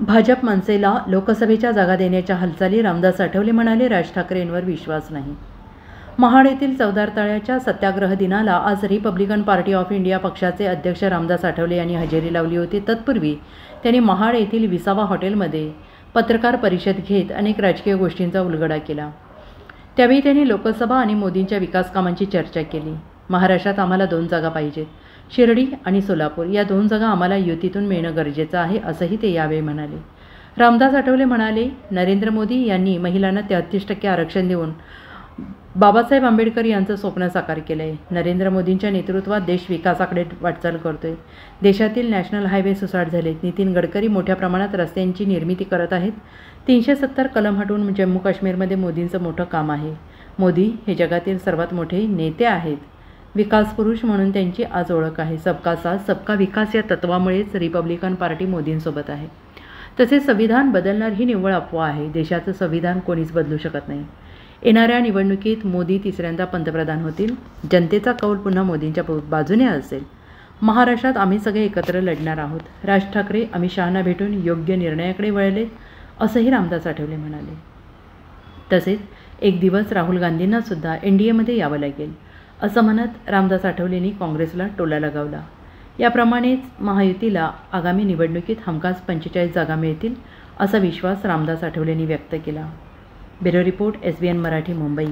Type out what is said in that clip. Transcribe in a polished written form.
भाजप मनसेला लोकसभेच्या जागा देण्याच्या हालचाली रामदास आठवले म्हणाले, राज ठाकरेंवर विश्वास नाही. महाड येथील चवदार तळ्याच्या सत्याग्रह दिनाला आज रिपब्लिकन पार्टी ऑफ इंडिया पक्षाचे अध्यक्ष रामदास आठवले यांनी हजेरी लावली होती. तत्पूर्वी त्यांनी महाड येथील विसावा हॉटेलमध्ये पत्रकार परिषद घेत अनेक राजकीय गोष्टींचा उलगडा केला. त्यावेळी त्यांनी लोकसभा आणि मोदींच्या विकास कामांची चर्चा केली. महाराष्ट्रात आम्हाला 2 जागा पाहिजेत. शिर्डी आणि सोलापूर या 2 जागा आम्हाला युतीतून मिळणं गरजेचं आहे, असंही ते यावेळी म्हणाले. रामदास आठवले म्हणाले, नरेंद्र मोदी यांनी महिलांना 33% आरक्षण देऊन बाबासाहेब आंबेडकर यांचं स्वप्न साकार केलं आहे. नरेंद्र मोदींच्या नेतृत्वात देश विकासाकडे वाटचाल करतोय. देशातील नॅशनल हायवे सुसाट झालेत. नितीन गडकरी मोठ्या प्रमाणात रस्त्यांची निर्मिती करत आहेत. 370 कलम हटवून जम्मू काश्मीरमध्ये मोदींचं मोठं काम आहे. मोदी हे जगातील सर्वात मोठे नेते आहेत. विकास पुरुष म्हणून त्यांची आज ओळख आहे. सबका साथ सबका विकास या तत्वामुळेच रिपब्लिकन पार्टी मोदींसोबत आहे. तसेच संविधान बदलणार ही निव्वळ अफवा आहे. देशाचं संविधान कोणीच बदलू शकत नाही. येणाऱ्या निवडणुकीत मोदी 3ऱ्यांदा पंतप्रधान होतील. जनतेचा कौल पुन्हा मोदींच्या बाजूने असेल. महाराष्ट्रात आम्ही सगळे एकत्र लढणार आहोत. राज ठाकरे अमित शहांना भेटून योग्य निर्णयाकडे वळले, असंही रामदास आठवले म्हणाले. तसेच एक दिवस राहुल गांधींना सुद्धा NDAमध्ये यावं लागेल, असं म्हणत रामदास आठवलेंनी काँग्रेसला टोला लगावला. याप्रमाणेच महायुतीला आगामी निवडणुकीत हमखास 45 जागा मिळतील, असा विश्वास रामदास आठवलेंनी व्यक्त केला. Bureau report, SBN Marathi, Mumbai.